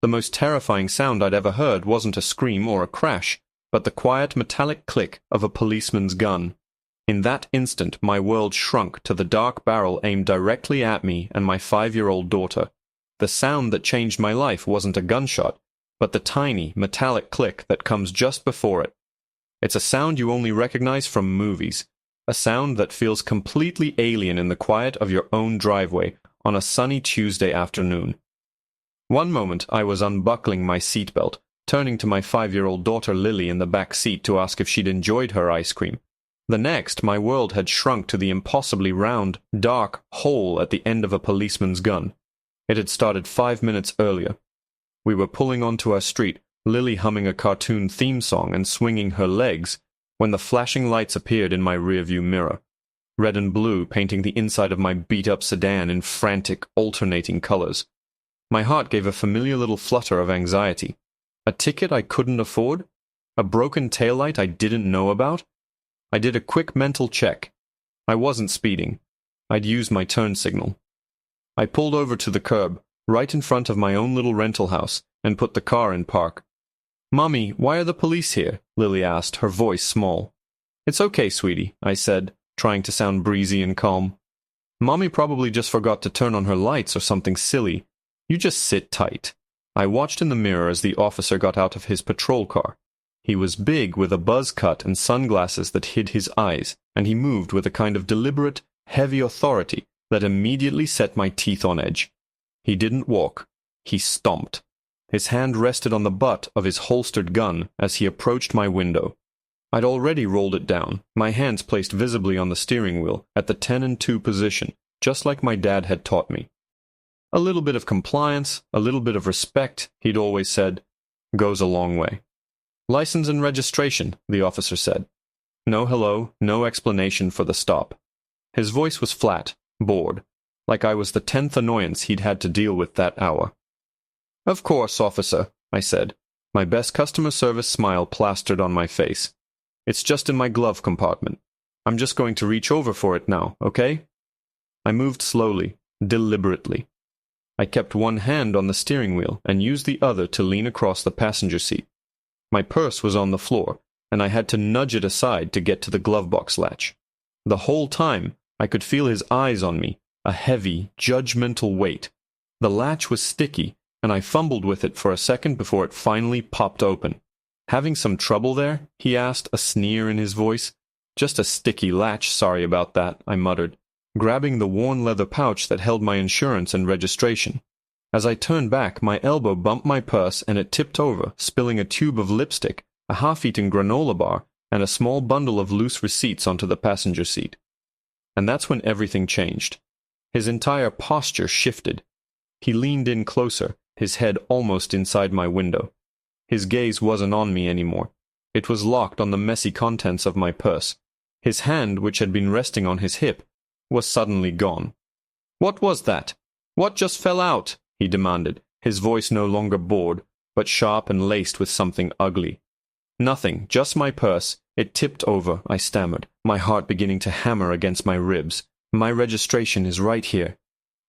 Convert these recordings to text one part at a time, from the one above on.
The most terrifying sound I'd ever heard wasn't a scream or a crash, but the quiet metallic click of a policeman's gun. In that instant, my world shrunk to the dark barrel aimed directly at me and my 5-year-old daughter. The sound that changed my life wasn't a gunshot, but the tiny, metallic click that comes just before it. It's a sound you only recognize from movies, a sound that feels completely alien in the quiet of your own driveway on a sunny Tuesday afternoon. One moment I was unbuckling my seatbelt, turning to my 5-year-old daughter Lily in the back seat to ask if she'd enjoyed her ice cream. The next, my world had shrunk to the impossibly round, dark hole at the end of a policeman's gun. It had started 5 minutes earlier. We were pulling onto our street, Lily humming a cartoon theme song and swinging her legs, when the flashing lights appeared in my rearview mirror. Red and blue painting the inside of my beat-up sedan in frantic, alternating colors. My heart gave a familiar little flutter of anxiety. A ticket I couldn't afford? A broken taillight I didn't know about? I did a quick mental check. I wasn't speeding. I'd used my turn signal. I pulled over to the curb, right in front of my own little rental house, and put the car in park. "Mommy, why are the police here?" Lily asked, her voice small. "It's okay, sweetie," I said, trying to sound breezy and calm. "Mommy probably just forgot to turn on her lights or something silly. You just sit tight." I watched in the mirror as the officer got out of his patrol car. He was big, with a buzz cut and sunglasses that hid his eyes, and he moved with a kind of deliberate, heavy authority that immediately set my teeth on edge. He didn't walk. He stomped. His hand rested on the butt of his holstered gun as he approached my window. I'd already rolled it down, my hands placed visibly on the steering wheel at the 10 and 2 position, just like my dad had taught me. A little bit of compliance, a little bit of respect, he'd always said, goes a long way. "License and registration," the officer said. No hello, no explanation for the stop. His voice was flat, bored, like I was the 10th annoyance he'd had to deal with that hour. "Of course, officer," I said, my best customer service smile plastered on my face. "It's just in my glove compartment. I'm just going to reach over for it now, okay?" I moved slowly, deliberately. I kept one hand on the steering wheel and used the other to lean across the passenger seat. My purse was on the floor, and I had to nudge it aside to get to the glove box latch. The whole time, I could feel his eyes on me, a heavy, judgmental weight. The latch was sticky, and I fumbled with it for a second before it finally popped open. "Having some trouble there?" he asked, a sneer in his voice. "Just a sticky latch, sorry about that," I muttered, grabbing the worn leather pouch that held my insurance and registration. As I turned back, my elbow bumped my purse and it tipped over, spilling a tube of lipstick, a half-eaten granola bar, and a small bundle of loose receipts onto the passenger seat. And that's when everything changed. His entire posture shifted. He leaned in closer, his head almost inside my window. His gaze wasn't on me anymore. It was locked on the messy contents of my purse. His hand, which had been resting on his hip, was suddenly gone. "What was that? What just fell out?" he demanded, his voice no longer bored, but sharp and laced with something ugly. "Nothing, just my purse. It tipped over," I stammered, my heart beginning to hammer against my ribs. "My registration is right here."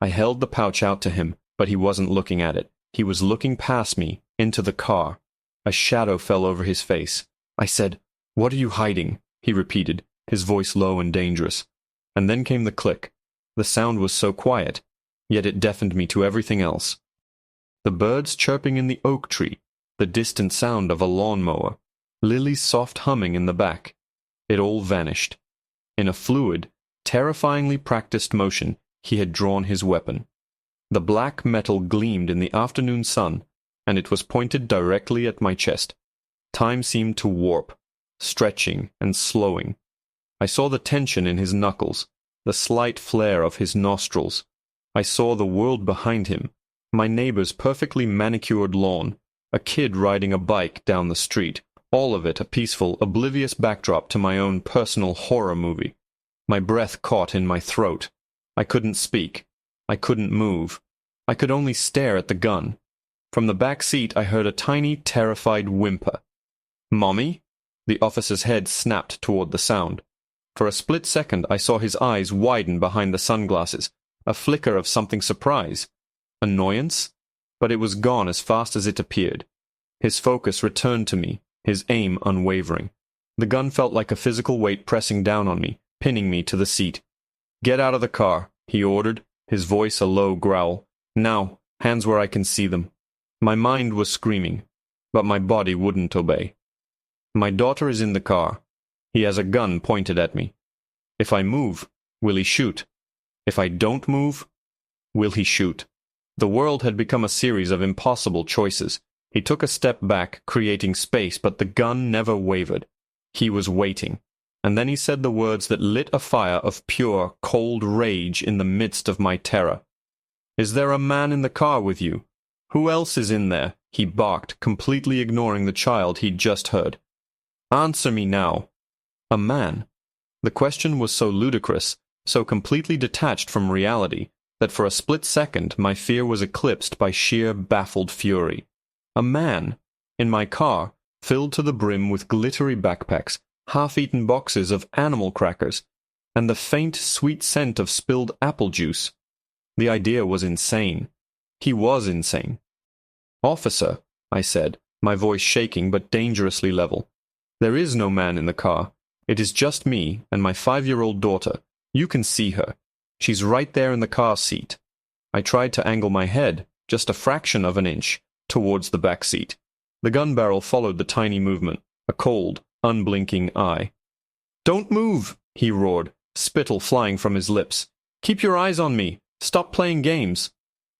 I held the pouch out to him, but he wasn't looking at it. He was looking past me, into the car. A shadow fell over his face. I said, "What are you hiding?" he repeated, his voice low and dangerous. And then came the click. The sound was so quiet, yet it deafened me to everything else. The birds chirping in the oak tree, the distant sound of a lawnmower, Lily's soft humming in the back. It all vanished. In a fluid, terrifyingly practiced motion, he had drawn his weapon. The black metal gleamed in the afternoon sun, and it was pointed directly at my chest. Time seemed to warp, stretching and slowing. I saw the tension in his knuckles, the slight flare of his nostrils. I saw the world behind him, my neighbor's perfectly manicured lawn, a kid riding a bike down the street, all of it a peaceful, oblivious backdrop to my own personal horror movie. My breath caught in my throat. I couldn't speak. I couldn't move. I could only stare at the gun. From the back seat I heard a tiny, terrified whimper. "Mommy?" The officer's head snapped toward the sound. For a split second I saw his eyes widen behind the sunglasses, a flicker of something surprise. Annoyance? but it was gone as fast as it appeared. His focus returned to me, his aim unwavering. The gun felt like a physical weight pressing down on me, pinning me to the seat. "Get out of the car," he ordered, his voice a low growl. "Now, hands where I can see them." My mind was screaming, but my body wouldn't obey. "My daughter is in the car. He has a gun pointed at me. If I move, will he shoot? If I don't move, will he shoot?" The world had become a series of impossible choices. He took a step back, creating space, but the gun never wavered. He was waiting. And then he said the words that lit a fire of pure, cold rage in the midst of my terror. "Is there a man in the car with you? Who else is in there?" he barked, completely ignoring the child he'd just heard. "Answer me now." A man? The question was so ludicrous, so completely detached from reality, that for a split second my fear was eclipsed by sheer baffled fury. A man? In my car, filled to the brim with glittery backpacks, half-eaten boxes of animal crackers, and the faint, sweet scent of spilled apple juice. The idea was insane. He was insane. "Officer," I said, my voice shaking but dangerously level, "there is no man in the car. It is just me and my 5-year-old daughter. You can see her. She's right there in the car seat." I tried to angle my head, just a fraction of an inch, towards the back seat. The gun barrel followed the tiny movement, a cold, unblinking eye. "Don't move!" he roared, spittle flying from his lips. "Keep your eyes on me! Stop playing games!"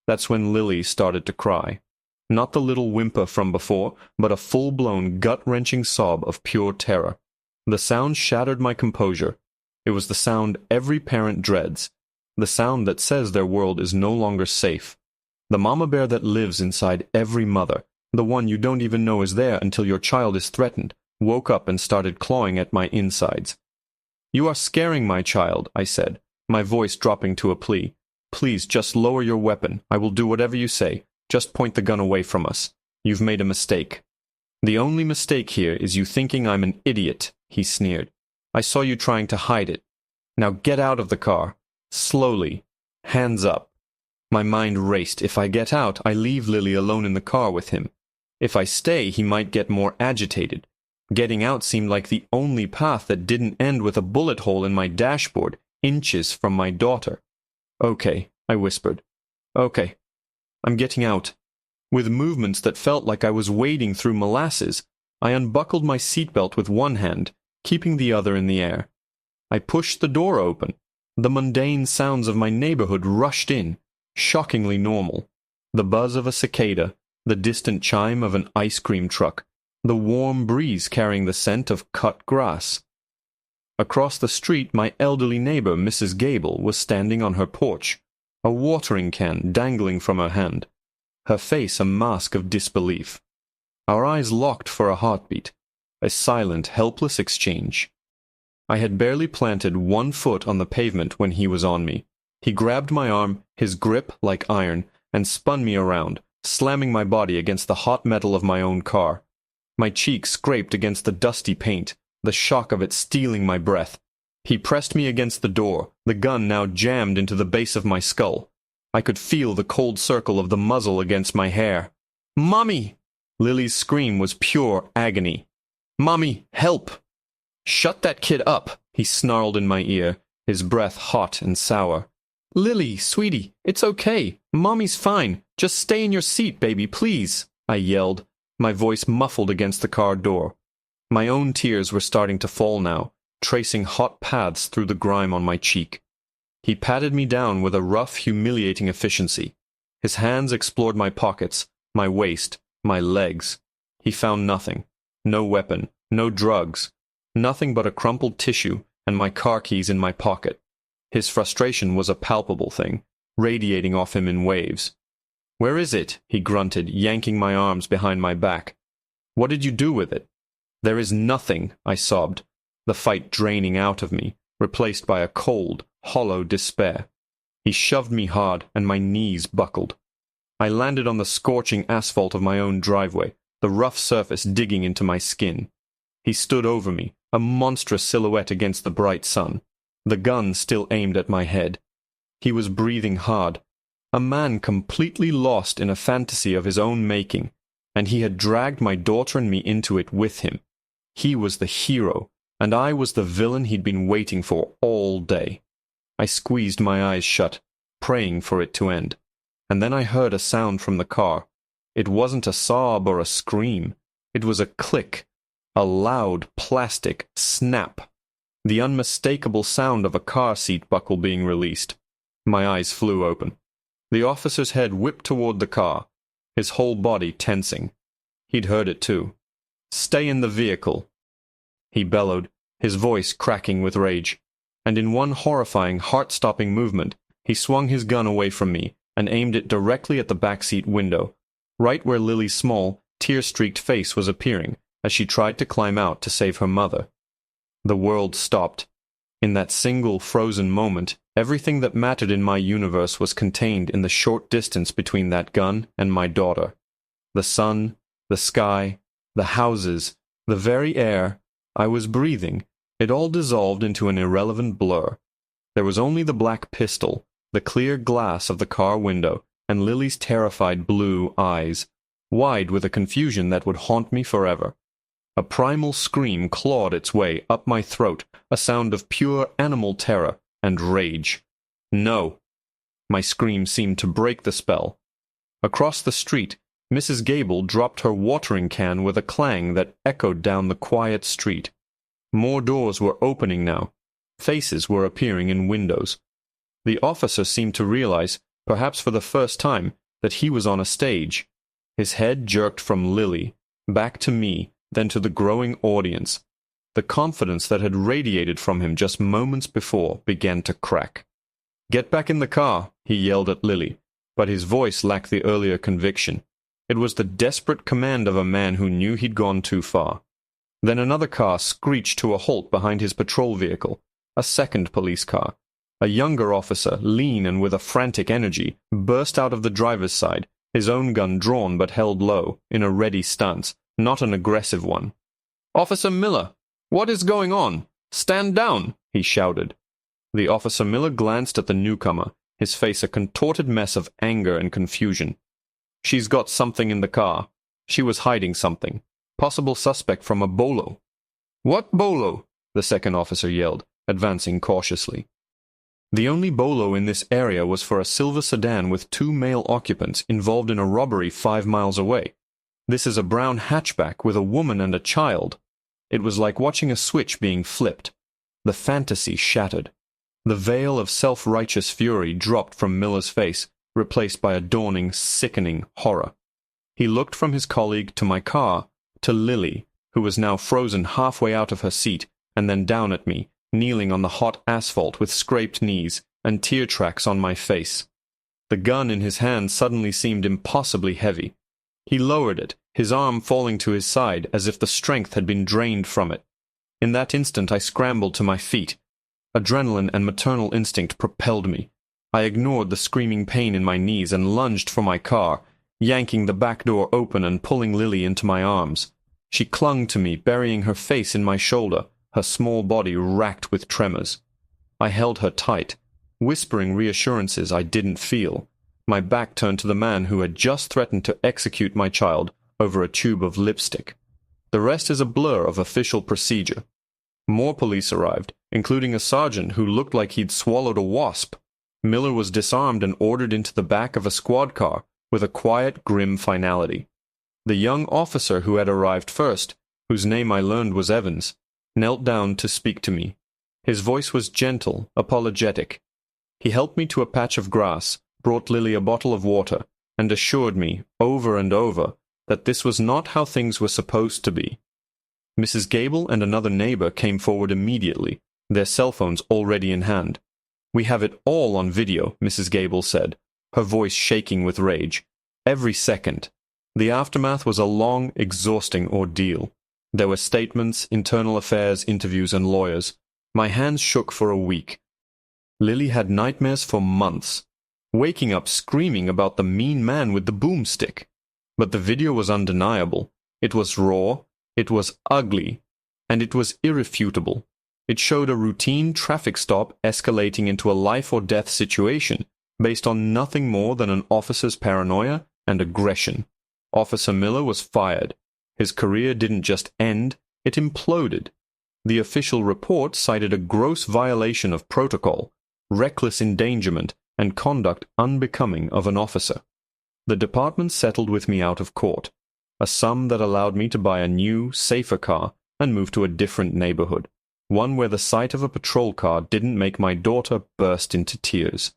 That's when Lily started to cry. Not the little whimper from before, but a full-blown, gut-wrenching sob of pure terror. The sound shattered my composure. It was the sound every parent dreads, the sound that says their world is no longer safe. The mama bear that lives inside every mother, the one you don't even know is there until your child is threatened, woke up and started clawing at my insides. "You are scaring my child," I said, my voice dropping to a plea. "Please, just lower your weapon. I will do whatever you say. Just point the gun away from us. You've made a mistake." "The only mistake here is you thinking I'm an idiot," he sneered. "I saw you trying to hide it. Now get out of the car. Slowly. Hands up." My mind raced. If I get out, I leave Lily alone in the car with him. If I stay, he might get more agitated. Getting out seemed like the only path that didn't end with a bullet hole in my dashboard, inches from my daughter. "Okay," I whispered. "Okay. I'm getting out." With movements that felt like I was wading through molasses, I unbuckled my seatbelt with one hand, keeping the other in the air. I pushed the door open. The mundane sounds of my neighborhood rushed in, shockingly normal. The buzz of a cicada, the distant chime of an ice cream truck, the warm breeze carrying the scent of cut grass. Across the street, my elderly neighbor, Mrs. Gable, was standing on her porch, a watering can dangling from her hand, her face a mask of disbelief. Our eyes locked for a heartbeat, a silent, helpless exchange. I had barely planted one foot on the pavement when he was on me. He grabbed my arm, his grip like iron, and spun me around, slamming my body against the hot metal of my own car. My cheek scraped against the dusty paint, the shock of it stealing my breath. He pressed me against the door, the gun now jammed into the base of my skull. I could feel the cold circle of the muzzle against my hair. "Mommy!" Lily's scream was pure agony. "Mommy, help!" "Shut that kid up," he snarled in my ear, his breath hot and sour. "Lily, sweetie, it's okay. Mommy's fine. Just stay in your seat, baby, please," I yelled, my voice muffled against the car door. My own tears were starting to fall now, tracing hot paths through the grime on my cheek. He patted me down with a rough, humiliating efficiency. His hands explored my pockets, my waist, my legs. He found nothing. No weapon, no drugs. Nothing but a crumpled tissue and my car keys in my pocket. His frustration was a palpable thing, radiating off him in waves. "Where is it?" he grunted, yanking my arms behind my back. "What did you do with it?" "There is nothing," I sobbed, the fight draining out of me, replaced by a cold, hollow despair. He shoved me hard, and my knees buckled. I landed on the scorching asphalt of my own driveway, the rough surface digging into my skin. He stood over me, a monstrous silhouette against the bright sun, the gun still aimed at my head. He was breathing hard. A man completely lost in a fantasy of his own making, and he had dragged my daughter and me into it with him. He was the hero, and I was the villain he'd been waiting for all day. I squeezed my eyes shut, praying for it to end. And then I heard a sound from the car. It wasn't a sob or a scream. It was a click, a loud plastic snap, the unmistakable sound of a car seat buckle being released. My eyes flew open. The officer's head whipped toward the car, his whole body tensing. He'd heard it too. "Stay in the vehicle," he bellowed, his voice cracking with rage. And in one horrifying, heart-stopping movement, he swung his gun away from me and aimed it directly at the backseat window, right where Lily's small, tear-streaked face was appearing as she tried to climb out to save her mother. The world stopped. In that single frozen moment, everything that mattered in my universe was contained in the short distance between that gun and my daughter. The sun, the sky, the houses, the very air I was breathing, it all dissolved into an irrelevant blur. There was only the black pistol, the clear glass of the car window, and Lily's terrified blue eyes, wide with a confusion that would haunt me forever. A primal scream clawed its way up my throat, a sound of pure animal terror and rage. No! My scream seemed to break the spell. Across the street, Mrs. Gable dropped her watering can with a clang that echoed down the quiet street. More doors were opening now. Faces were appearing in windows. The officer seemed to realize, perhaps for the first time, that he was on a stage. His head jerked from Lily, back to me, then to the growing audience. The confidence that had radiated from him just moments before began to crack. "Get back in the car," he yelled at Lily, but his voice lacked the earlier conviction. It was the desperate command of a man who knew he'd gone too far. Then another car screeched to a halt behind his patrol vehicle, a second police car. A younger officer, lean and with a frantic energy, burst out of the driver's side, his own gun drawn but held low, in a ready stance, not an aggressive one. "Officer Miller, what is going on? Stand down!" he shouted. The Officer Miller glanced at the newcomer, his face a contorted mess of anger and confusion. "She's got something in the car. She was hiding something. Possible suspect from a bolo." "What bolo?" the second officer yelled, advancing cautiously. The only bolo in this area was for a silver sedan with 2 male occupants involved in a robbery 5 miles away. This is a brown hatchback with a woman and a child. It was like watching a switch being flipped. The fantasy shattered. The veil of self-righteous fury dropped from Miller's face, replaced by a dawning, sickening horror. He looked from his colleague to my car, to Lily, who was now frozen halfway out of her seat, and then down at me, kneeling on the hot asphalt with scraped knees and tear tracks on my face. The gun in his hand suddenly seemed impossibly heavy. He lowered it, his arm falling to his side as if the strength had been drained from it. In that instant I scrambled to my feet. Adrenaline and maternal instinct propelled me. I ignored the screaming pain in my knees and lunged for my car, yanking the back door open and pulling Lily into my arms. She clung to me, burying her face in my shoulder, her small body racked with tremors. I held her tight, whispering reassurances I didn't feel, my back turned to the man who had just threatened to execute my child over a tube of lipstick. The rest is a blur of official procedure. More police arrived, including a sergeant who looked like he'd swallowed a wasp. Miller was disarmed and ordered into the back of a squad car with a quiet, grim finality. The young officer who had arrived first, whose name I learned was Evans, knelt down to speak to me. His voice was gentle, apologetic. He helped me to a patch of grass, brought Lily a bottle of water, and assured me, over and over, that this was not how things were supposed to be. Mrs. Gable and another neighbor came forward immediately, their cell phones already in hand. "We have it all on video," Mrs. Gable said, her voice shaking with rage. Every second. The aftermath was a long, exhausting ordeal. There were statements, internal affairs, interviews, and lawyers. My hands shook for a week. Lily had nightmares for months, waking up screaming about the mean man with the boomstick. But the video was undeniable. It was raw, it was ugly, and it was irrefutable. It showed a routine traffic stop escalating into a life-or-death situation, based on nothing more than an officer's paranoia and aggression. Officer Miller was fired. His career didn't just end, it imploded. The official report cited a gross violation of protocol, reckless endangerment, and conduct unbecoming of an officer. The department settled with me out of court, a sum that allowed me to buy a new, safer car and move to a different neighborhood, one where the sight of a patrol car didn't make my daughter burst into tears.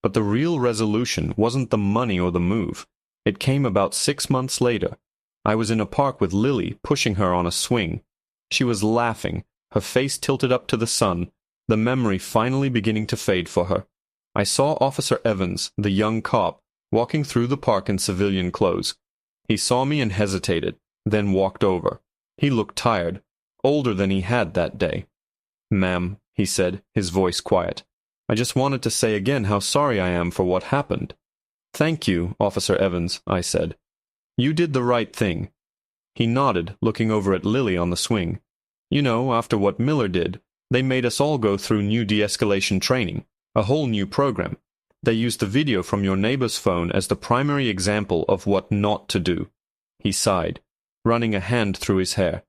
But the real resolution wasn't the money or the move. It came about 6 months later. I was in a park with Lily, pushing her on a swing. She was laughing, her face tilted up to the sun, the memory finally beginning to fade for her. I saw Officer Evans, the young cop, walking through the park in civilian clothes. He saw me and hesitated, then walked over. He looked tired, older than he had that day. "Ma'am," he said, his voice quiet, "I just wanted to say again how sorry I am for what happened." "Thank you, Officer Evans," I said. "You did the right thing." He nodded, looking over at Lily on the swing. "You know, after what Miller did, they made us all go through new de-escalation training, a whole new program. They used the video from your neighbor's phone as the primary example of what not to do." He sighed, running a hand through his hair.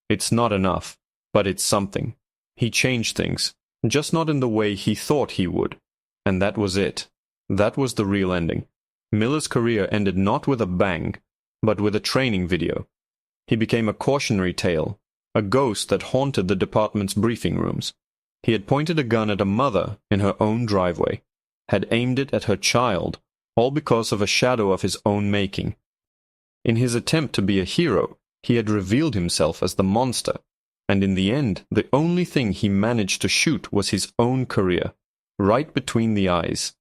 "It's not enough, but it's something. He changed things, just not in the way he thought he would. And that was it. That was the real ending. Miller's career ended not with a bang, but with a training video. He became a cautionary tale, a ghost that haunted the department's briefing rooms. He had pointed a gun at a mother in her own driveway, had aimed it at her child, all because of a shadow of his own making. In his attempt to be a hero, he had revealed himself as the monster, and in the end, the only thing he managed to shoot was his own career, right between the eyes.